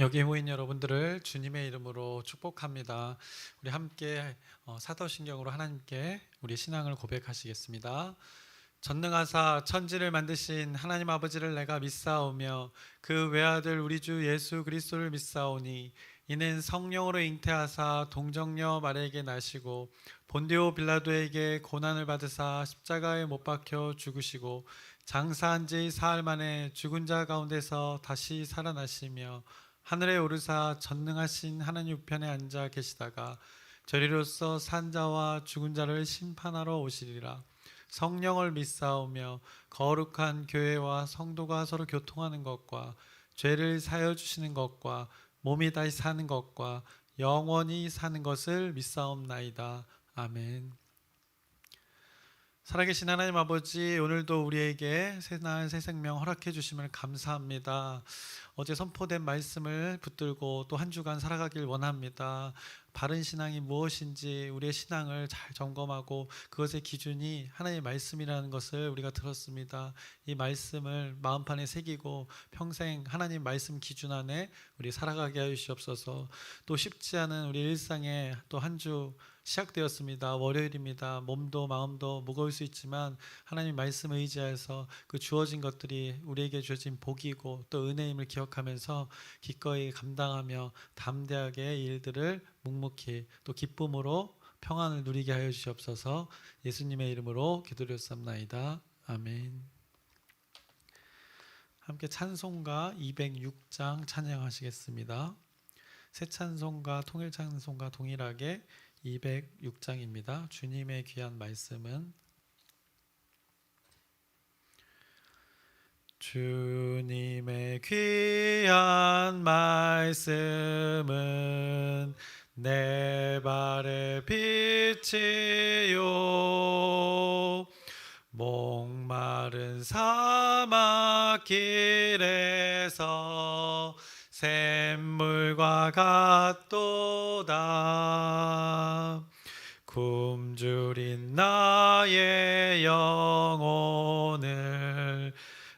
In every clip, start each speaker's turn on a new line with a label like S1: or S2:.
S1: 여기 모인 여러분들을 주님의 이름으로 축복합니다. 우리 함께 사도신경으로 하나님께 우리 신앙을 고백하시겠습니다. 전능하사 천지를 만드신 하나님 아버지를 내가 믿사오며 그 외아들 우리 주 예수 그리스도를 믿사오니 이는 성령으로 잉태하사 동정녀 마리아에게 나시고 본디오 빌라도에게 고난을 받으사 십자가에 못 박혀 죽으시고 장사한 지 사흘 만에 죽은 자 가운데서 다시 살아나시며 하늘에 오르사 전능하신 하나님 우편에 앉아 계시다가 저리로서 산 자와 죽은 자를 심판하러 오시리라. 성령을 믿사오며 거룩한 교회와 성도가 서로 교통하는 것과 죄를 사여 주시는 것과 몸이 다시 사는 것과 영원히 사는 것을 믿사옵나이다. 아멘. 살아계신 하나님 아버지, 오늘도 우리에게 새날 새 생명 허락해 주심을 감사합니다. 어제 선포된 말씀을 붙들고 또 한 주간 살아가길 원합니다. 바른 신앙이 무엇인지 우리의 신앙을 잘 점검하고 그것의 기준이 하나님의 말씀이라는 것을 우리가 들었습니다. 이 말씀을 마음판에 새기고 평생 하나님 말씀 기준 안에 우리 살아가게 하여 주시옵소서. 또 쉽지 않은 우리 일상에 또 한 주 시작되었습니다. 월요일입니다. 몸도 마음도 무거울 수 있지만 하나님 말씀 의지해서 그 주어진 것들이 우리에게 주어진 복이고 또 은혜임을 기억하면서 기꺼이 감당하며 담대하게 이 일들을 묵묵히 또 기쁨으로 평안을 누리게 하여 주시옵소서. 예수님의 이름으로 기도드렸사옵나이다. 아멘. 함께 찬송가 206장 찬양하시겠습니다. 새 찬송가 통일 찬송가 동일하게 206장입니다. 주님의 귀한 말씀은 주님의 귀한 말씀은 내 발의 빛이요 목마른 사막 길에서 샘물과 같도다. 굶주린 나의 영혼을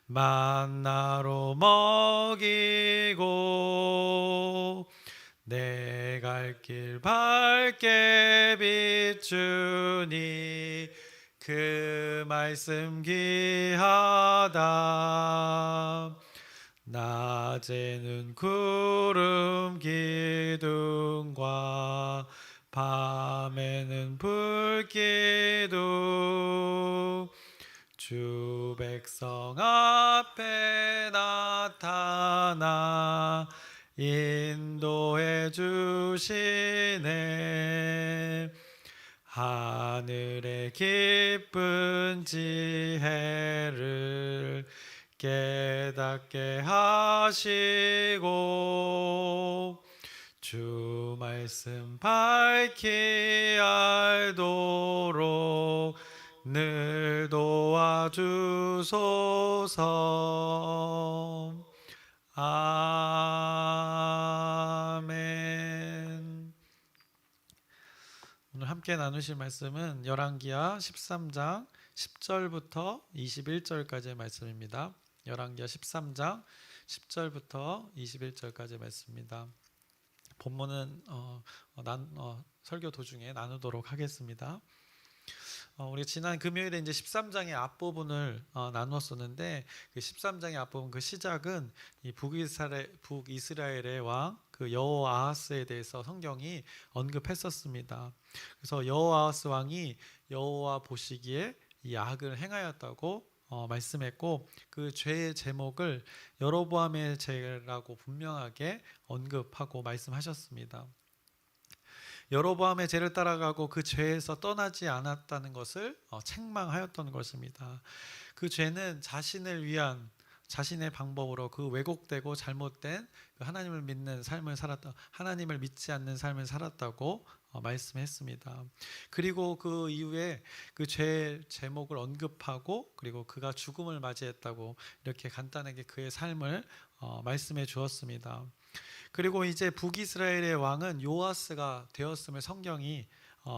S1: 만나로 먹이고 내 갈 길 밝게 비추니 그 말씀 귀하다. 낮에는 구름 기둥과 밤에는 불기둥 주 백성 앞에 나타나 인도해 주시네. 하늘의 기쁜 지혜를 깨닫게 하시고 주 말씀 밝히 알도록 늘 도와주소서. 아멘. 오늘 함께 나누실 말씀은 열왕기하 13장 10절부터 21절까지의 말씀입니다. 열왕기하 13장 10절부터 21절까지의 말씀입니다. 본문은 설교 도중에 나누도록 하겠습니다. 우리 지난 금요일에 이제 13장의 앞부분을 나누었었는데 그 13장의 앞부분 그 시작은 이 북이스라엘의 왕 그 여호아하스에 대해서 성경이 언급했었습니다. 그래서 여호아하스 왕이 여호와 보시기에 이 악을 행하였다고 말씀했고 그 죄의 제목을 여로보암의 죄라고 분명하게 언급하고 말씀하셨습니다. 여로보암의 죄를 따라가고 그 죄에서 떠나지 않았다는 것을 책망하였던 것입니다. 그 죄는 자신을 위한 자신의 방법으로 그 왜곡되고 잘못된 그 하나님을 믿는 삶을 살았다, 하나님을 믿지 않는 삶을 살았다고 말씀했습니다. 그리고 그 이후에 그 죄의 제목을 언급하고 그리고 그가 죽음을 맞이했다고 이렇게 간단하게 그의 삶을 말씀해 주었습니다. 그리고 이제 북이스라엘의 왕은 요아스가 되었음을 성경이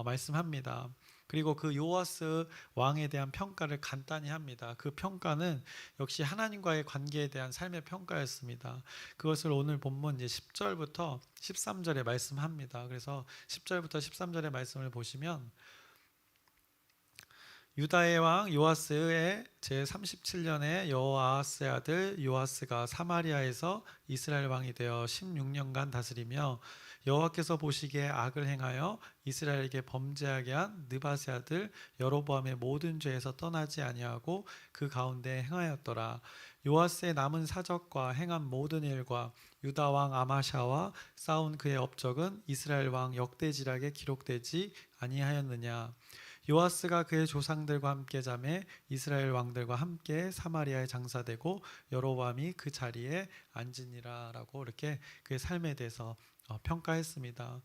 S1: 말씀합니다. 그리고 그 요아스 왕에 대한 평가를 간단히 합니다. 그 평가는 역시 하나님과의 관계에 대한 삶의 평가였습니다. 그것을 오늘 본문 이제 10절부터 13절에 말씀합니다. 그래서 10절부터 13절의 말씀을 보시면 유다의 왕 요아스의 제37년에 여호아하스의 아들 요아스가 사마리아에서 이스라엘 왕이 되어 16년간 다스리며 여호와께서 보시기에 악을 행하여 이스라엘에게 범죄하게 한 느밧의 아들 여로보암의 모든 죄에서 떠나지 아니하고 그 가운데 행하였더라. 요아스의 남은 사적과 행한 모든 일과 유다 왕 아마샤와 싸운 그의 업적은 이스라엘 왕 역대지락에 기록되지 아니하였느냐. 요아스가 그의 조상들과 함께 잠에 이스라엘 왕들과 함께 사마리아에 장사되고 여로보암이 그 자리에 앉으니라라고 이렇게 그의 삶에 대해서 평가했습니다.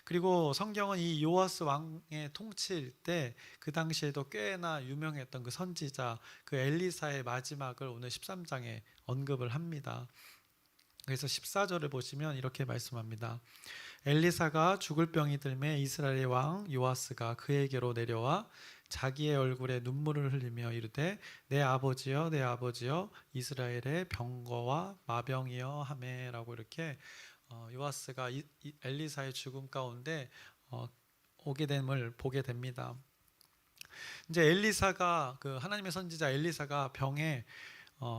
S1: 그리고 성경은 이 요아스 왕의 통치일 때 그 당시에도 꽤나 유명했던 그 선지자 그 엘리사의 마지막을 오늘 13장에 언급을 합니다. 그래서 14절을 보시면 이렇게 말씀합니다. 엘리사가 죽을 병이 들매 이스라엘의 왕 요아스가 그에게로 내려와 자기의 얼굴에 눈물을 흘리며 이르되 내 아버지여 내 아버지여 이스라엘의 병거와 마병이여 하매라고 이렇게 요아스가 엘리사의 죽음 가운데 오게 됨을 보게 됩니다. 이제 엘리사가 그 하나님의 선지자 엘리사가 병에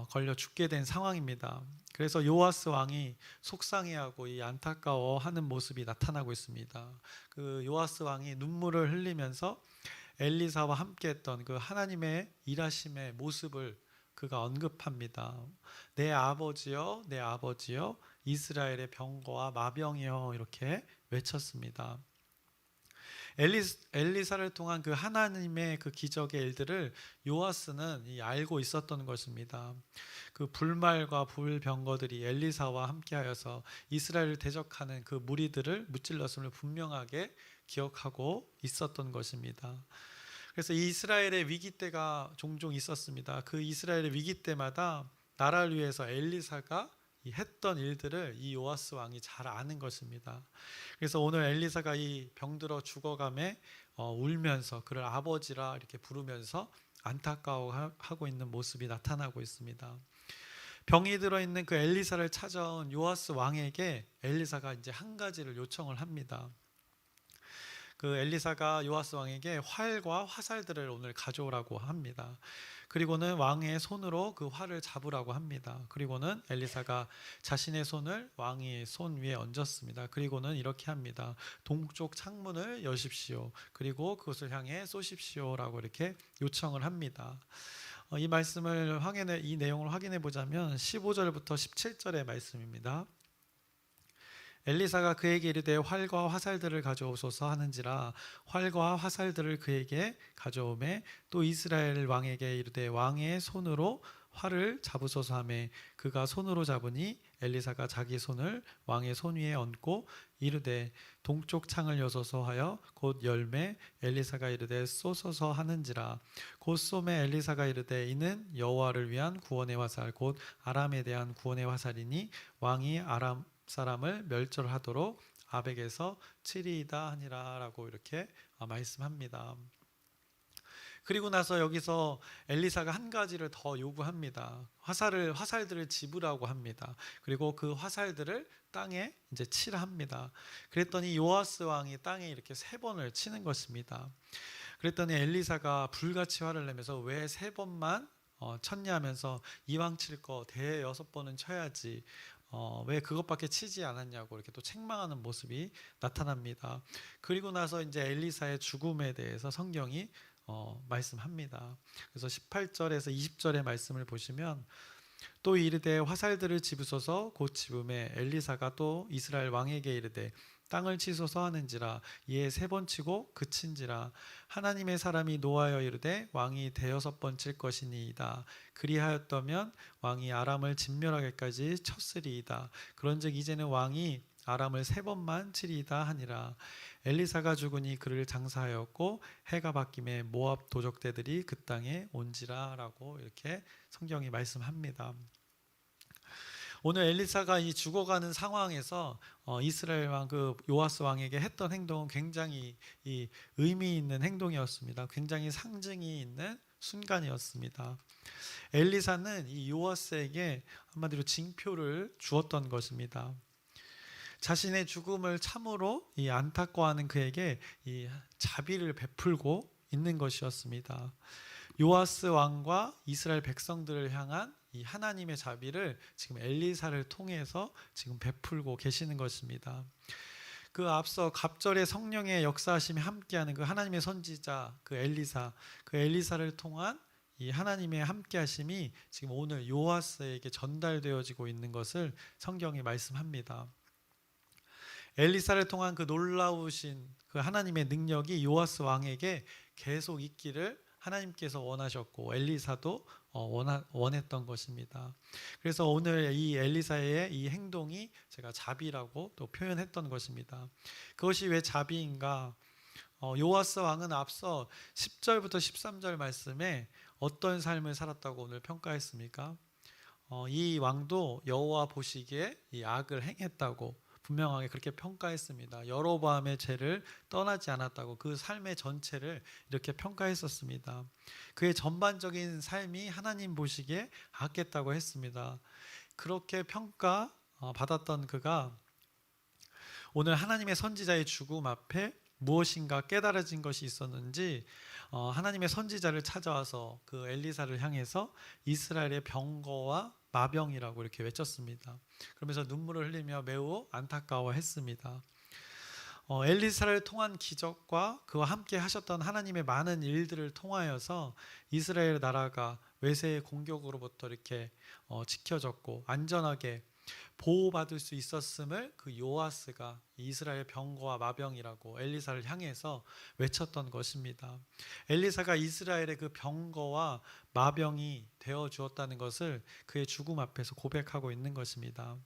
S1: 걸려 죽게 된 상황입니다. 그래서 요아스 왕이 속상해하고 이 안타까워하는 모습이 나타나고 있습니다. 그 요아스 왕이 눈물을 흘리면서 엘리사와 함께했던 그 하나님의 일하심의 모습을 그가 언급합니다. 내 아버지여, 내 아버지여, 이스라엘의 병거와 마병이여 이렇게 외쳤습니다. 엘리사를 통한 그 하나님의 그 기적의 일들을 요아스는 알고 있었던 것입니다. 그 불말과 불병거들이 엘리사와 함께하여서 이스라엘을 대적하는 그 무리들을 무찔렀음을 분명하게 기억하고 있었던 것입니다. 그래서 이스라엘의 위기 때가 종종 있었습니다. 그 이스라엘의 위기 때마다 나라를 위해서 엘리사가 했던 일들을 이 요아스 왕이 잘 아는 것입니다. 그래서 오늘 엘리사가 이 병들어 죽어감에 울면서 그를 아버지라 이렇게 부르면서 안타까워하고 있는 모습이 나타나고 있습니다. 병이 들어있는 그 엘리사를 찾아온 요아스 왕에게 엘리사가 이제 한 가지를 요청을 합니다. 그 엘리사가 요아스 왕에게 활과 화살들을 오늘 가져오라고 합니다. 그리고는 왕의 손으로 그 활을 잡으라고 합니다. 그리고는 엘리사가 자신의 손을 왕의 손 위에 얹었습니다. 그리고는 이렇게 합니다. 동쪽 창문을 여십시오. 그리고 그것을 향해 쏘십시오라고 이렇게 요청을 합니다. 이 말씀을 이 내용을 확인해 보자면 15절부터 17절의 말씀입니다. 엘리사가 그에게 이르되 활과 화살들을 가져오소서 하는지라 활과 화살들을 그에게 가져오매 또 이스라엘 왕에게 이르되 왕의 손으로 활을 잡으소서 하매 그가 손으로 잡으니 엘리사가 자기 손을 왕의 손 위에 얹고 이르되 동쪽 창을 여소서 하여 곧 열매 엘리사가 이르되 쏘소서 하는지라 곧 쏘매 엘리사가 이르되 이는 여호와를 위한 구원의 화살 곧 아람에 대한 구원의 화살이니 왕이 아람 사람을 멸절하도록 아벡에서 치리이다 하니라라고 이렇게 말씀합니다. 그리고 나서 여기서 엘리사가 한 가지를 더 요구합니다. 화살들을 집으라고 합니다. 그리고 그 화살들을 땅에 이제 치라 합니다. 그랬더니 요아스 왕이 땅에 이렇게 3번을 치는 것입니다. 그랬더니 엘리사가 불같이 화를 내면서 왜 3번만 쳤냐 하면서 이왕 칠 거 대 6번은 쳐야지 왜 그것밖에 치지 않았냐고 이렇게 또 책망하는 모습이 나타납니다. 그리고 나서 이제 엘리사의 죽음에 대해서 성경이 말씀합니다. 그래서 18절에서 20절의 말씀을 보시면 또 이르되 화살들을 집으소서 곧 집음에 엘리사가 또 이스라엘 왕에게 이르되 땅을 치소서 하는지라 이에 3번 치고 그친지라 하나님의 사람이 노하여 이르되 왕이 6번 칠 것이니이다. 그리하였다면 왕이 아람을 진멸하기까지 쳤으리이다. 그런즉 이제는 왕이 아람을 3번만 치리이다 하니라. 엘리사가 죽으니 그를 장사하였고 해가 바뀜에 모압 도적대들이 그 땅에 온지라라고 이렇게 성경이 말씀합니다. 오늘 엘리사가 이 죽어가는 상황에서 이스라엘 왕 그 요아스 왕에게 했던 행동은 굉장히 이 의미 있는 행동이었습니다. 굉장히 상징이 있는 순간이었습니다. 엘리사는 이 요아스에게 한마디로 징표를 주었던 것입니다. 자신의 죽음을 참으로 이 안타까워하는 그에게 이 자비를 베풀고 있는 것이었습니다. 요아스 왕과 이스라엘 백성들을 향한 이 하나님의 자비를 지금 엘리사를 통해서 지금 베풀고 계시는 것입니다. 그 앞서 갑절의 성령의 역사하심이 함께하는 그 하나님의 선지자 그 엘리사를 통한 이 하나님의 함께하심이 지금 오늘 요아스에게 전달되어지고 있는 것을 성경이 말씀합니다. 엘리사를 통한 그 놀라우신 그 하나님의 능력이 요아스 왕에게 계속 있기를 하나님께서 원하셨고 엘리사도 원했던 것입니다. 그래서 오늘 이 엘리사의 이 행동이 제가 자비라고 또 표현했던 것입니다. 그것이 왜 자비인가? 요아스 왕은 앞서 10절부터 13절 말씀에 어떤 삶을 살았다고 오늘 평가했습니까? 이 왕도 여호와 보시기에 이 악을 행했다고 분명하게 그렇게 평가했습니다. 여로보암의 죄를 떠나지 않았다고 그 삶의 전체를 이렇게 평가했었습니다. 그의 전반적인 삶이 하나님 보시기에 악했다고 했습니다. 그렇게 평가 받았던 그가 오늘 하나님의 선지자의 죽음 앞에 무엇인가 깨달아진 것이 있었는지 하나님의 선지자를 찾아와서 그 엘리사를 향해서 이스라엘의 병거와 마병이라고 이렇게 외쳤습니다. 그러면서 눈물을 흘리며 매우 안타까워했습니다. 엘리사를 통한 기적과 그와 함께 하셨던 하나님의 많은 일들을 통하여서 이스라엘 나라가 외세의 공격으로부터 이렇게 지켜졌고 안전하게 보호받을 수 있었음을 그 요아스가 이스라엘 병거와 마병이라고 엘리사를 향해서 외쳤던 것입니다. 엘리사가 이스라엘의 그 병거와 마병이 되어 주었다는 것을 그의 죽음 앞에서 고백하고 있는 것입니다.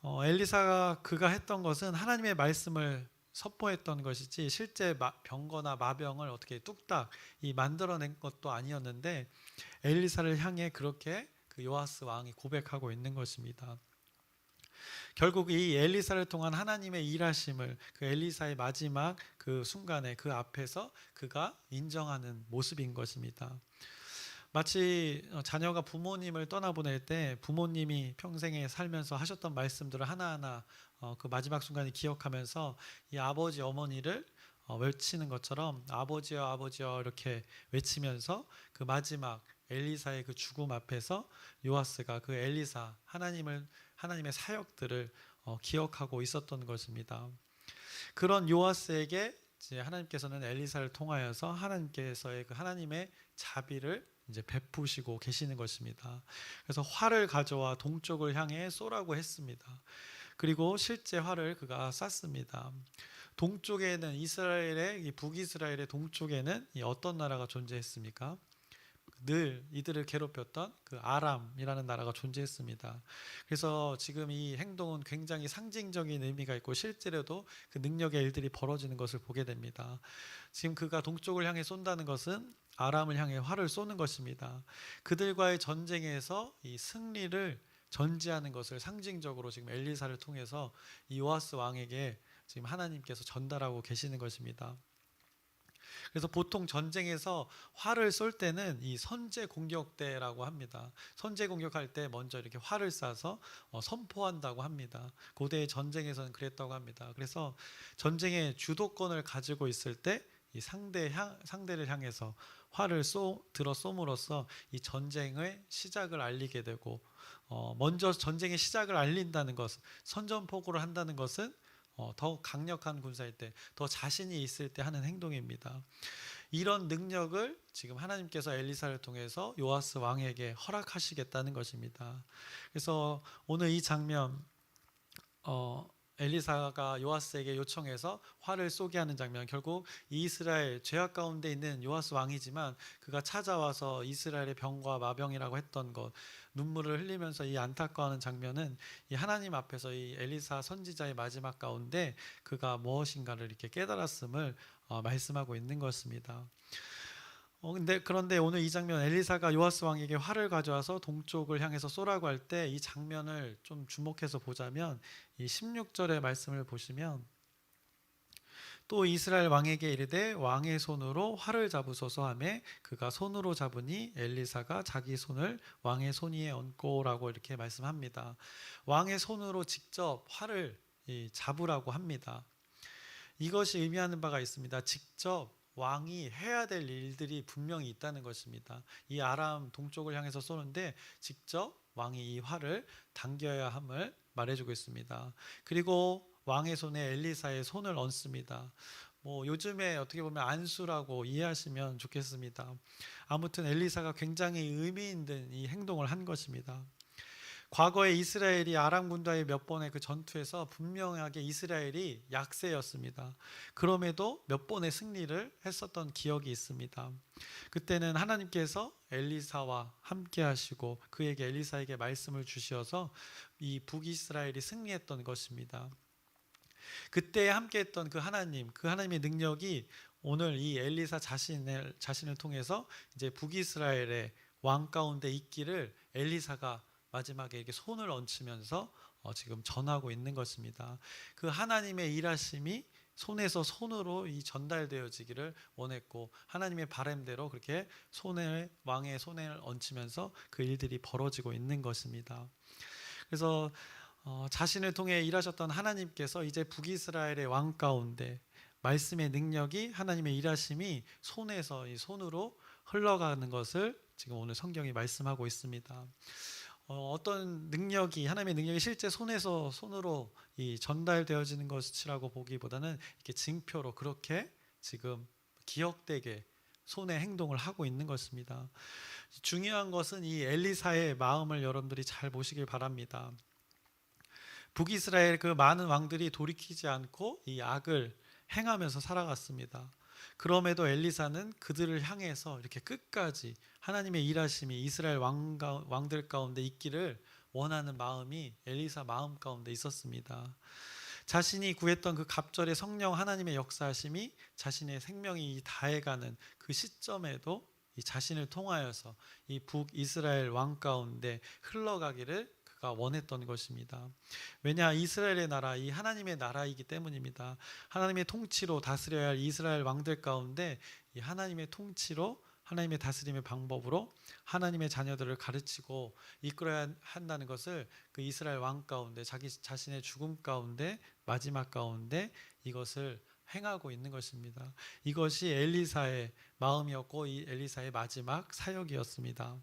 S1: 엘리사가 그가 했던 것은 하나님의 말씀을 선포했던 것이지 실제 병거나 마병을 어떻게 뚝딱 만들어낸 것도 아니었는데 엘리사를 향해 그렇게 그 요아스 왕이 고백하고 있는 것입니다. 결국 이 엘리사를 통한 하나님의 일하심을 그 엘리사의 마지막 그 순간에 그 앞에서 그가 인정하는 모습인 것입니다. 마치 자녀가 부모님을 떠나보낼 때 부모님이 평생에 살면서 하셨던 말씀들을 하나하나 그 마지막 순간에 기억하면서 이 아버지 어머니를 외치는 것처럼 아버지여 아버지여 이렇게 외치면서 그 마지막 엘리사의 그 죽음 앞에서 요아스가 그 엘리사 하나님의 사역들을 기억하고 있었던 것입니다. 그런 요아스에게 이제 하나님께서는 엘리사를 통하여서 하나님께서의 그 하나님의 자비를 이제 베푸시고 계시는 것입니다. 그래서 활을 가져와 동쪽을 향해 쏘라고 했습니다. 그리고 실제 활을 그가 쐈습니다. 동쪽에는 북이스라엘의 동쪽에는 어떤 나라가 존재했습니까? 늘 이들을 괴롭혔던 그 아람이라는 나라가 존재했습니다. 그래서 지금 이 행동은 굉장히 상징적인 의미가 있고 실제로도 그 능력의 일들이 벌어지는 것을 보게 됩니다. 지금 그가 동쪽을 향해 쏜다는 것은 아람을 향해 활을 쏘는 것입니다. 그들과의 전쟁에서 이 승리를 전지하는 것을 상징적으로 지금 엘리사를 통해서 이 요아스 왕에게 지금 하나님께서 전달하고 계시는 것입니다. 그래서 보통 전쟁에서 활을 쏠 때는 이 선제 공격대라고 합니다. 선제 공격할 때 먼저 이렇게 활을 쏴서 선포한다고 합니다. 고대의 전쟁에서는 그랬다고 합니다. 그래서 전쟁의 주도권을 가지고 있을 때 이 상대를 향해서 활을 들어 쏘므로써 이 전쟁의 시작을 알리게 되고 먼저 전쟁의 시작을 알린다는 것, 선전포고를 한다는 것은 더 강력한 군사일 때, 더 자신이 있을 때 하는 행동입니다. 이런 능력을 지금 하나님께서 엘리사를 통해서 요아스 왕에게 허락하시겠다는 것입니다. 그래서 오늘 이 장면 엘리사가 요아스에게 요청해서 활을 쏘게 하는 장면, 결국 이스라엘 죄악 가운데 있는 요아스 왕이지만 그가 찾아와서 이스라엘의 병과 마병이라고 했던 것, 눈물을 흘리면서 이 안타까워하는 장면은 이 하나님 앞에서 이 엘리사 선지자의 마지막 가운데 그가 무엇인가를 이렇게 깨달았음을 말씀하고 있는 것입니다. 그런데 오늘 이 장면 엘리사가 요아스 왕에게 활을 가져와서 동쪽을 향해서 쏘라고 할 때 이 장면을 좀 주목해서 보자면 이 16절의 말씀을 보시면 또 이스라엘 왕에게 이르되 왕의 손으로 활을 잡으소서 하매 그가 손으로 잡으니 엘리사가 자기 손을 왕의 손 위에 얹고라고 이렇게 말씀합니다. 왕의 손으로 직접 활을 잡으라고 합니다. 이것이 의미하는 바가 있습니다. 직접 왕이 해야 될 일들이 분명히 있다는 것입니다. 이 아람 동쪽을 향해서 쏘는데 직접 왕이 이 활을 당겨야 함을 말해주고 있습니다. 그리고 왕의 손에 엘리사의 손을 얹습니다. 요즘에 어떻게 보면 안수라고 이해하시면 좋겠습니다. 아무튼 엘리사가 굉장히 의미 있는 이 행동을 한 것입니다. 과거에 이스라엘이 아람 군과의 몇 번의 그 전투에서 분명하게 이스라엘이 약세였습니다. 그럼에도 몇 번의 승리를 했었던 기억이 있습니다. 그때는 하나님께서 엘리사와 함께 하시고 그에게 엘리사에게 말씀을 주셔서 이 북이스라엘이 승리했던 것입니다. 그때 함께했던 그 하나님의 능력이 오늘 이 엘리사 자신을 통해서 이제 북이스라엘의 왕 가운데 있기를 엘리사가 마지막에 이렇게 손을 얹으면서 지금 전하고 있는 것입니다. 그 하나님의 일하심이 손에서 손으로 이 전달되어지기를 원했고 하나님의 바람대로 그렇게 왕의 손을 얹으면서 그 일들이 벌어지고 있는 것입니다. 그래서 자신을 통해 일하셨던 하나님께서 이제 북이스라엘의 왕 가운데 말씀의 능력이 하나님의 일하심이 손에서 이 손으로 흘러가는 것을 지금 오늘 성경이 말씀하고 있습니다. 어떤 능력이 하나님의 능력이 실제 손에서 손으로 이 전달되어지는 것이라고 보기보다는 이렇게 징표로 그렇게 지금 기억되게 손의 행동을 하고 있는 것입니다. 중요한 것은 이 엘리사의 마음을 여러분들이 잘 보시길 바랍니다. 북이스라엘 그 많은 왕들이 돌이키지 않고 이 악을 행하면서 살아갔습니다. 그럼에도 엘리사는 그들을 향해서 이렇게 끝까지 하나님의 일하심이 이스라엘 왕들 가운데 있기를 원하는 마음이 엘리사 마음 가운데 있었습니다. 자신이 구했던 그 갑절의 성령 하나님의 역사하심이 자신의 생명이 다해가는 그 시점에도 이 자신을 통하여서 이 북이스라엘 왕 가운데 흘러가기를 그가 원했던 것입니다. 왜냐 이스라엘의 나라 이 하나님의 나라이기 때문입니다. 하나님의 통치로 다스려야 할 이스라엘 왕들 가운데 이 하나님의 통치로 하나님의 다스림의 방법으로 하나님의 자녀들을 가르치고 이끌어야 한다는 것을 그 이스라엘 왕 가운데 자기 자신의 죽음 가운데 마지막 가운데 이것을 행하고 있는 것입니다. 이것이 엘리사의 마음이었고 이 엘리사의 마지막 사역이었습니다.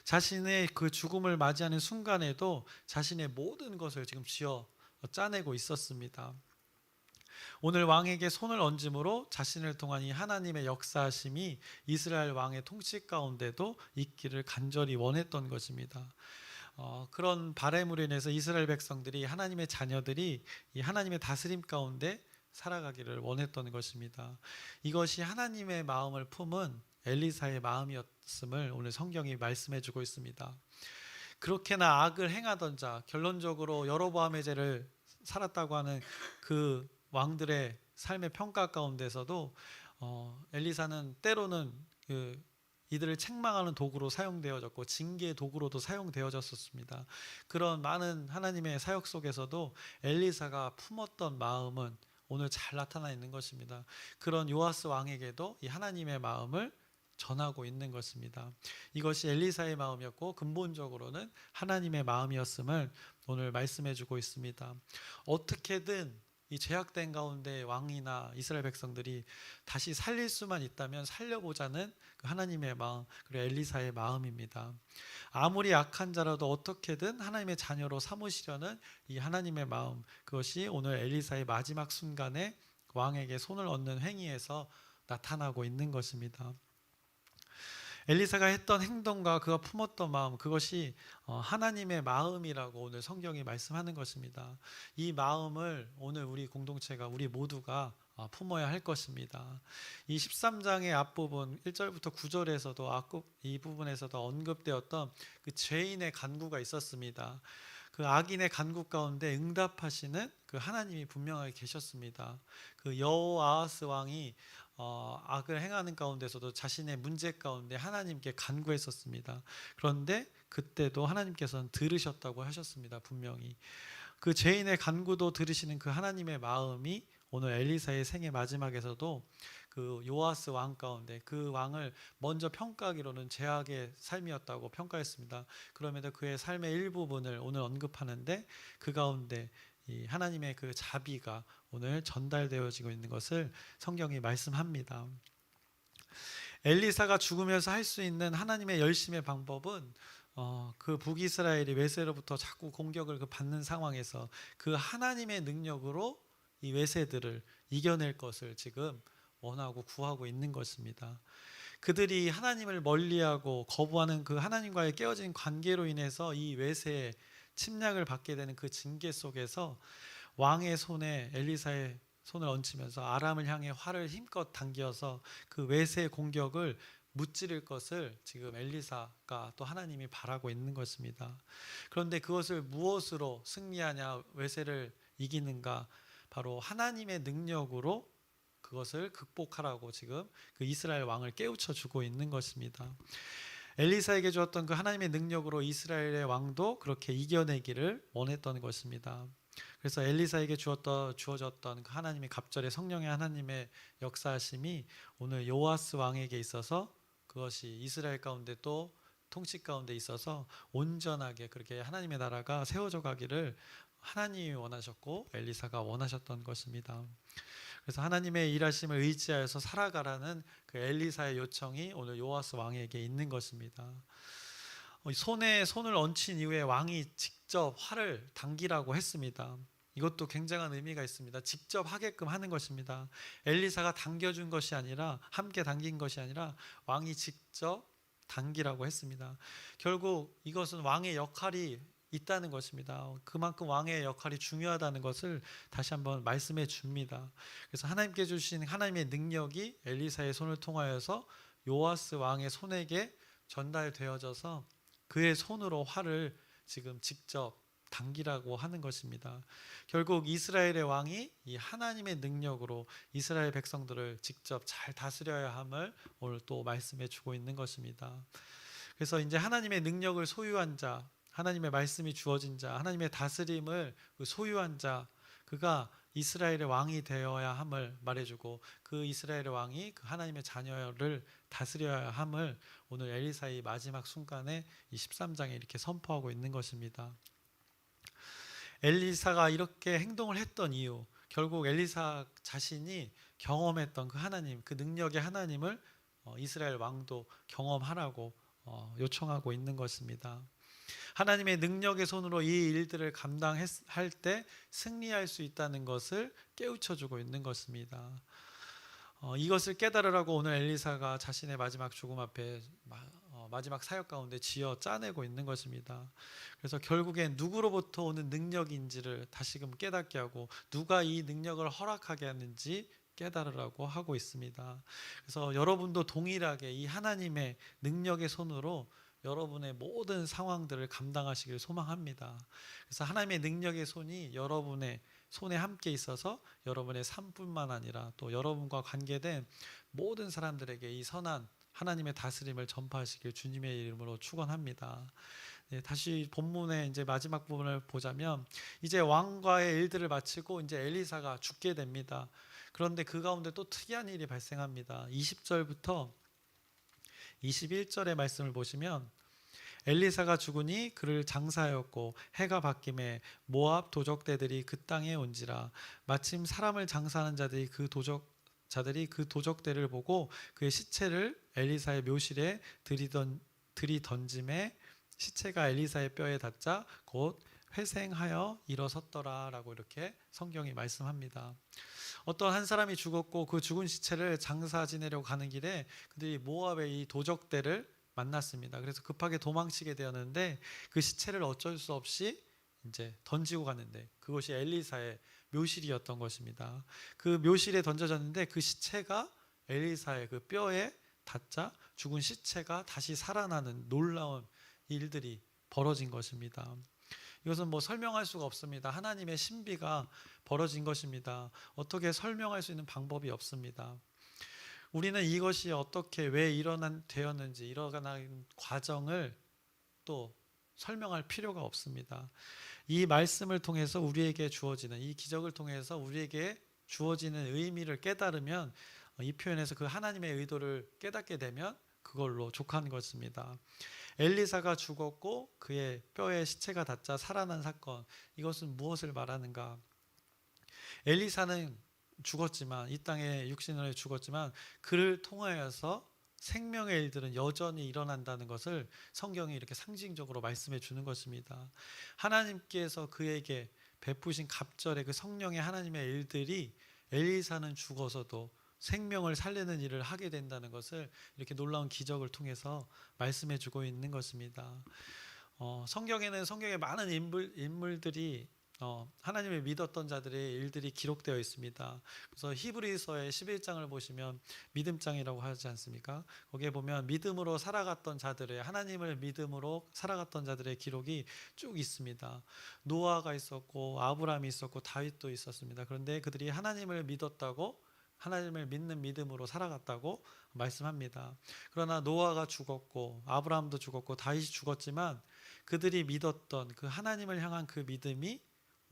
S1: 자신의 그 죽음을 맞이하는 순간에도 자신의 모든 것을 지금 쥐어 짜내고 있었습니다. 오늘 왕에게 손을 얹음으로 자신을 통한 이 하나님의 역사하심이 이스라엘 왕의 통치 가운데도 있기를 간절히 원했던 것입니다. 그런 바람으로 인해서 이스라엘 백성들이 하나님의 자녀들이 이 하나님의 다스림 가운데 살아가기를 원했던 것입니다. 이것이 하나님의 마음을 품은 엘리사의 마음이었음을 오늘 성경이 말씀해주고 있습니다. 그렇게나 악을 행하던 자, 결론적으로 여로보암의 죄를 살았다고 하는 그 왕들의 삶의 평가 가운데서도 엘리사는 때로는 이들을 책망하는 도구로 사용되어졌고 징계의 도구로도 사용되어졌습니다. 그런 많은 하나님의 사역 속에서도 엘리사가 품었던 마음은 오늘 잘 나타나 있는 것입니다. 그런 요아스 왕에게도 이 하나님의 마음을 전하고 있는 것입니다. 이것이 엘리사의 마음이었고 근본적으로는 하나님의 마음이었음을 오늘 말씀해 주고 있습니다. 어떻게든 이 죄악된 가운데 왕이나 이스라엘 백성들이 다시 살릴 수만 있다면 살려보자는 그 하나님의 마음, 그리고 엘리사의 마음입니다. 아무리 악한 자라도 어떻게든 하나님의 자녀로 삼으시려는 이 하나님의 마음, 그것이 오늘 엘리사의 마지막 순간에 왕에게 손을 얹는 행위에서 나타나고 있는 것입니다. 엘리사가 했던 행동과 그가 품었던 마음, 그것이 하나님의 마음이라고 오늘 성경이 말씀하는 것입니다. 이 마음을 오늘 우리 공동체가 우리 모두가 품어야 할 것입니다. 이 13장의 앞부분 1절부터 9절에서도 이 부분에서도 언급되었던 그 죄인의 간구가 있었습니다. 그 악인의 간구 가운데 응답하시는 그 하나님이 분명하게 계셨습니다. 그 여호아하스 왕이 악을 행하는 가운데서도 자신의 문제 가운데 하나님께 간구했었습니다. 그런데 그때도 하나님께서는 들으셨다고 하셨습니다. 분명히 그 죄인의 간구도 들으시는 그 하나님의 마음이 오늘 엘리사의 생애 마지막에서도 그 요아스 왕 가운데 그 왕을 먼저 평가하기로는 죄악의 삶이었다고 평가했습니다. 그럼에도 그의 삶의 일부분을 오늘 언급하는데 그 가운데 이 하나님의 그 자비가 오늘 전달되어지고 있는 것을 성경이 말씀합니다. 엘리사가 죽으면서 할 수 있는 하나님의 열심의 방법은 그 북이스라엘이 외세로부터 자꾸 공격을 받는 상황에서 그 하나님의 능력으로 이 외세들을 이겨낼 것을 지금 원하고 구하고 있는 것입니다. 그들이 하나님을 멀리하고 거부하는 그 하나님과의 깨어진 관계로 인해서 이 외세의 침략을 받게 되는 그 징계 속에서 왕의 손에 엘리사의 손을 얹히면서 아람을 향해 활을 힘껏 당겨서 그 외세의 공격을 무찌를 것을 지금 엘리사가 또 하나님이 바라고 있는 것입니다. 그런데 그것을 무엇으로 승리하냐, 외세를 이기는가? 바로 하나님의 능력으로 그것을 극복하라고 지금 그 이스라엘 왕을 깨우쳐 주고 있는 것입니다. 엘리사에게 주었던 그 하나님의 능력으로 이스라엘의 왕도 그렇게 이겨내기를 원했던 것입니다. 그래서 엘리사에게 주어졌던 그 하나님의 갑절의 성령의 하나님의 역사하심이 오늘 요아스 왕에게 있어서 그것이 이스라엘 가운데 또 통치 가운데 있어서 온전하게 그렇게 하나님의 나라가 세워져 가기를 하나님이 원하셨고 엘리사가 원하셨던 것입니다. 그래서 하나님의 일하심을 의지하여서 살아가라는 그 엘리사의 요청이 오늘 요아스 왕에게 있는 것입니다. 손에 손을 얹힌 이후에 왕이 직접 활을 당기라고 했습니다. 이것도 굉장한 의미가 있습니다. 직접 하게끔 하는 것입니다. 엘리사가 당겨준 것이 아니라, 함께 당긴 것이 아니라 왕이 직접 당기라고 했습니다. 결국 이것은 왕의 역할이 있다는 것입니다. 그만큼 왕의 역할이 중요하다는 것을 다시 한번 말씀해 줍니다. 그래서 하나님께 주신 하나님의 능력이 엘리사의 손을 통하여서 요아스 왕의 손에게 전달되어져서 그의 손으로 활을 지금 직접 당기라고 하는 것입니다. 결국 이스라엘의 왕이 이 하나님의 능력으로 이스라엘 백성들을 직접 잘 다스려야 함을 오늘 또 말씀해 주고 있는 것입니다. 그래서 이제 하나님의 능력을 소유한 자, 하나님의 말씀이 주어진 자, 하나님의 다스림을 소유한 자, 그가 이스라엘의 왕이 되어야 함을 말해주고 그 이스라엘의 왕이 그 하나님의 자녀를 다스려야 함을 오늘 엘리사의 마지막 순간에 이 13장에 이렇게 선포하고 있는 것입니다. 엘리사가 이렇게 행동을 했던 이유, 결국 엘리사 자신이 경험했던 그 하나님, 그 능력의 하나님을 이스라엘 왕도 경험하라고 요청하고 있는 것입니다. 하나님의 능력의 손으로 이 일들을 감당할 때 승리할 수 있다는 것을 깨우쳐주고 있는 것입니다. 이것을 깨달으라고 오늘 엘리사가 자신의 마지막 죽음 앞에 마지막 사역 가운데 지어 짜내고 있는 것입니다. 그래서 결국엔 누구로부터 오는 능력인지를 다시금 깨닫게 하고 누가 이 능력을 허락하게 하는지 깨달으라고 하고 있습니다. 그래서 여러분도 동일하게 이 하나님의 능력의 손으로 여러분의 모든 상황들을 감당하시길 소망합니다. 그래서 하나님의 능력의 손이 여러분의 손에 함께 있어서 여러분의 삶뿐만 아니라 또 여러분과 관계된 모든 사람들에게 이 선한 하나님의 다스림을 전파하시길 주님의 이름으로 축원합니다. 네, 다시 본문의 이제 마지막 부분을 보자면 이제 왕과의 일들을 마치고 이제 엘리사가 죽게 됩니다. 그런데 그 가운데 또 특이한 일이 발생합니다. 20절부터 21절의 말씀을 보시면 엘리사가 죽으니 그를 장사하였고 해가 바뀜에 모압 도적대들이 그 땅에 온지라 마침 사람을 장사하는 자들이 그 도적대를 보고 그의 시체를 엘리사의 묘실에 들이던짐에 시체가 엘리사의 뼈에 닿자 곧 회생하여 일어섰더라 라고 이렇게 성경이 말씀합니다. 어떤 한 사람이 죽었고 그 죽은 시체를 장사 지내려고 가는 길에 그들이 모압의 이 도적대를 만났습니다. 그래서 급하게 도망치게 되었는데 그 시체를 어쩔 수 없이 이제 던지고 갔는데 그것이 엘리사의 묘실이었던 것입니다. 그 묘실에 던져졌는데 그 시체가 엘리사의 그 뼈에 닿자 죽은 시체가 다시 살아나는 놀라운 일들이 벌어진 것입니다. 이것은 뭐 설명할 수가 없습니다. 하나님의 신비가 벌어진 것입니다. 어떻게 설명할 수 있는 방법이 없습니다. 우리는 이것이 어떻게 왜 되었는지 일어난 과정을 또 설명할 필요가 없습니다. 이 말씀을 통해서 우리에게 주어지는 이 기적을 통해서 우리에게 주어지는 의미를 깨달으면 이 표현에서 그 하나님의 의도를 깨닫게 되면 그걸로 족한 것입니다. 엘리사가 죽었고 그의 뼈에 시체가 닿자 살아난 사건, 이것은 무엇을 말하는가? 엘리사는 죽었지만, 이 땅에 육신으로 죽었지만 그를 통하여서 생명의 일들은 여전히 일어난다는 것을 성경이 이렇게 상징적으로 말씀해 주는 것입니다. 하나님께서 그에게 베푸신 갑절의 그 성령의 하나님의 일들이 엘리사는 죽어서도 생명을 살리는 일을 하게 된다는 것을 이렇게 놀라운 기적을 통해서 말씀해 주고 있는 것입니다. 성경에는 성경의 많은 인물들이 하나님을 믿었던 자들의 일들이 기록되어 있습니다. 그래서 히브리서의 11장을 보시면 믿음장이라고 하지 않습니까? 거기에 보면 믿음으로 살아갔던 자들의, 하나님을 믿음으로 살아갔던 자들의 기록이 쭉 있습니다. 노아가 있었고 아브라함이 있었고 다윗도 있었습니다. 그런데 그들이 하나님을 믿었다고, 하나님을 믿는 믿음으로 살아갔다고 말씀합니다. 그러나 노아가 죽었고 아브라함도 죽었고 다윗이 죽었지만 그들이 믿었던 그 하나님을 향한 그 믿음이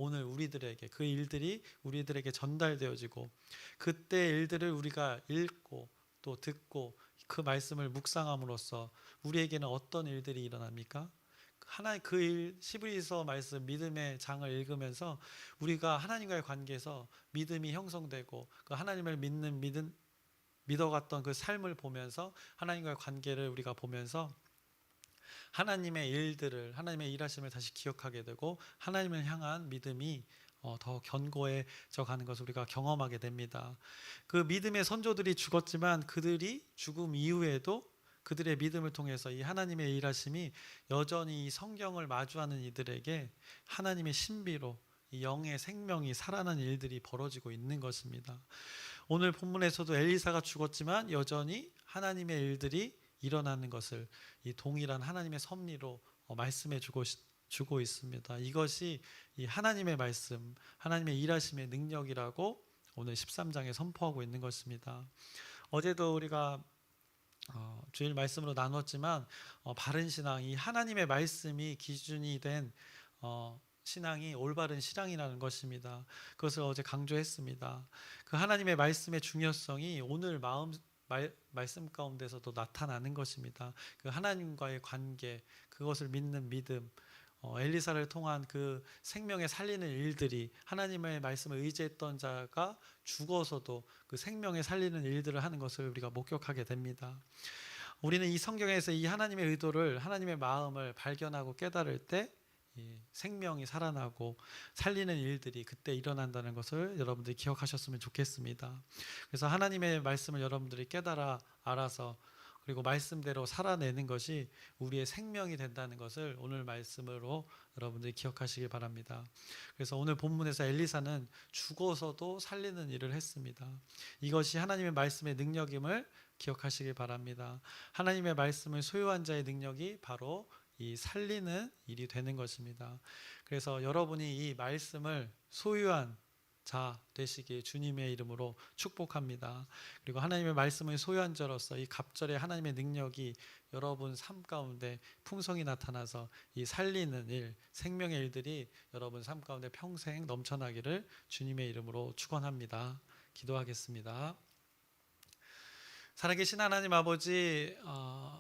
S1: 오늘 우리들에게, 그 일들이 우리들에게 전달되어지고, 그때 일들을 우리가 읽고 또 듣고 그 말씀을 묵상함으로써 우리에게는 어떤 일들이 일어납니까? 하나님 그 일, 히브리서 말씀 믿음의 장을 읽으면서 우리가 하나님과의 관계에서 믿음이 형성되고 그 하나님을 믿어갔던 그 삶을 보면서 하나님과의 관계를 우리가 보면서 하나님의 일들을, 하나님의 일하심을 다시 기억하게 되고 하나님을 향한 믿음이 더 견고해져 가는 것을 우리가 경험하게 됩니다. 그 믿음의 선조들이 죽었지만 그들이 죽음 이후에도 그들의 믿음을 통해서 이 하나님의 일하심이 여전히 이 성경을 마주하는 이들에게 하나님의 신비로 이 영의 생명이 살아나는 일들이 벌어지고 있는 것입니다. 오늘 본문에서도 엘리사가 죽었지만 여전히 하나님의 일들이 일어나는 것을 이 동일한 하나님의 섭리로 말씀해 주고 있습니다. 이것이 이 하나님의 말씀, 하나님의 일하심의 능력이라고 오늘 13장에 선포하고 있는 것입니다. 어제도 우리가 주일 말씀으로 나눴지만 바른 신앙, 이 하나님의 말씀이 기준이 된 신앙이 올바른 신앙이라는 것입니다. 그것을 어제 강조했습니다. 그 하나님의 말씀의 중요성이 오늘 말씀 가운데서도 나타나는 것입니다. 그 하나님과의 관계, 그것을 믿는 믿음, 엘리사를 통한 그 생명에 살리는 일들이, 하나님의 말씀을 의지했던 자가 죽어서도 그 생명에 살리는 일들을 하는 것을 우리가 목격하게 됩니다. 우리는 이 성경에서 이 하나님의 의도를, 하나님의 마음을 발견하고 깨달을 때 생명이 살아나고 살리는 일들이 그때 일어난다는 것을 여러분들이 기억하셨으면 좋겠습니다. 그래서 하나님의 말씀을 여러분들이 깨달아 알아서 그리고 말씀대로 살아내는 것이 우리의 생명이 된다는 것을 오늘 말씀으로 여러분들이 기억하시길 바랍니다. 그래서 오늘 본문에서 엘리사는 죽어서도 살리는 일을 했습니다. 이것이 하나님의 말씀의 능력임을 기억하시길 바랍니다. 하나님의 말씀을 소유한 자의 능력이 바로 이 살리는 일이 되는 것입니다. 그래서 여러분이 이 말씀을 소유한 자 되시길 주님의 이름으로 축복합니다. 그리고 하나님의 말씀을 소유한 자로서 이 갑절의 하나님의 능력이 여러분 삶 가운데 풍성히 나타나서 이 살리는 일, 생명의 일들이 여러분 삶 가운데 평생 넘쳐나기를 주님의 이름으로 축원합니다. 기도하겠습니다. 살아계신 하나님 아버지,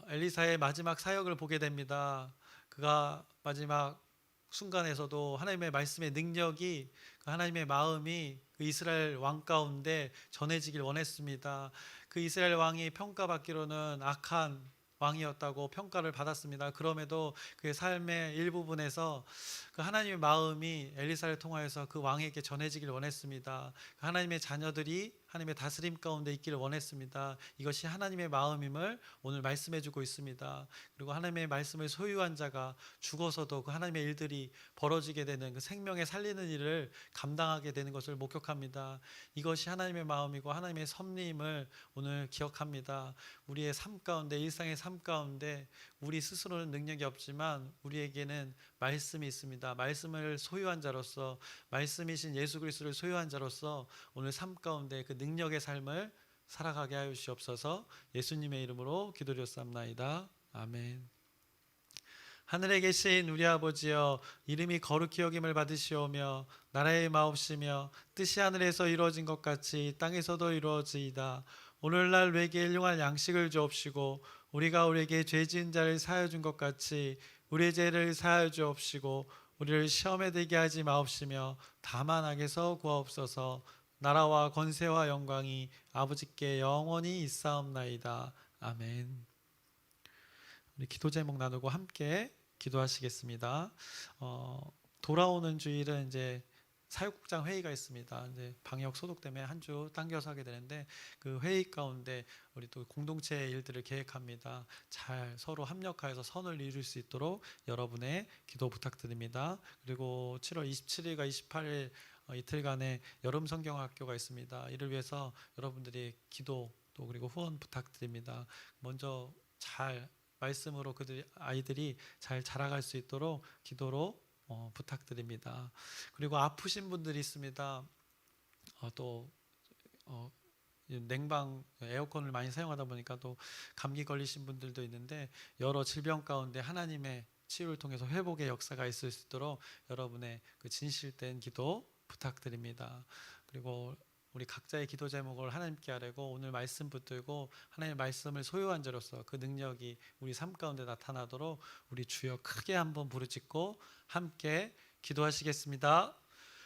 S1: 엘리사의 마지막 사역을 보게 됩니다. 그가 마지막 순간에서도 하나님의 말씀의 능력이, 그 하나님의 마음이 그 이스라엘 왕 가운데 전해지길 원했습니다. 그 이스라엘 왕이 평가받기로는 악한 왕이었다고 평가를 받았습니다. 그럼에도 그의 삶의 일부분에서 그 하나님의 마음이 엘리사를 통하여서 그 왕에게 전해지길 원했습니다. 그 하나님의 자녀들이 하나님의 다스림 가운데 있기를 원했습니다. 이것이 하나님의 마음임을 오늘 말씀해주고 있습니다. 그리고 하나님의 말씀을 소유한 자가 죽어서도 그 하나님의 일들이 벌어지게 되는 그 생명에 살리는 일을 감당하게 되는 것을 목격합니다. 이것이 하나님의 마음이고 하나님의 섭리임을 오늘 기억합니다. 우리의 삶 가운데, 일상의 삶 가운데 우리 스스로는 능력이 없지만 우리에게는 말씀이 있습니다. 말씀을 소유한 자로서, 말씀이신 예수 그리스도를 소유한 자로서 오늘 삶 가운데 그 능력의 삶을 살아가게 하여 주시옵소서. 예수님의 이름으로 기도드렸사옵나이다. 아멘. 하늘에 계신 우리 아버지여, 이름이 거룩히 여김을 받으시오며 나라의 마옵시며 뜻이 하늘에서 이루어진 것 같이 땅에서도 이루어지이다. 오늘날 우리에게 일용할 양식을 주옵시고 우리가 우리에게 죄 지은 자를 사하여 준 것 같이 우리의 죄를 사하여 주옵시고 우리를 시험에 들게 하지 마옵시며 다만 악에서 구하옵소서. 나라와 권세와 영광이 아버지께 영원히 있사옵나이다. 아멘. 우리 기도 제목 나누고 함께 기도하시겠습니다. 돌아오는 주일은 이제 사역국장 회의가 있습니다. 이제 방역 소독 때문에 한 주 당겨서 하게 되는데 그 회의 가운데 우리 또 공동체 일들을 계획합니다. 잘 서로 합력하여서 선을 이룰 수 있도록 여러분의 기도 부탁드립니다. 그리고 7월 27일과 28일 이틀간의 여름 성경학교가 있습니다. 이를 위해서 여러분들이 기도 또 그리고 후원 부탁드립니다. 먼저 잘 말씀으로 아이들이 잘 자라갈 수 있도록 기도로 부탁드립니다. 그리고 아프신 분들이 있습니다. 또 냉방 에어컨을 많이 사용하다 보니까 또 감기 걸리신 분들도 있는데 여러 질병 가운데 하나님의 치유를 통해서 회복의 역사가 있을 수 있도록 여러분의 그 진실된 기도 부탁드립니다. 그리고 우리 각자의 기도 제목을 하나님께 아뢰고 오늘 말씀 붙들고 하나님의 말씀을 소유한 자로서 그 능력이 우리 삶 가운데 나타나도록 우리 주여 크게 한번 부르짖고 함께 기도하시겠습니다.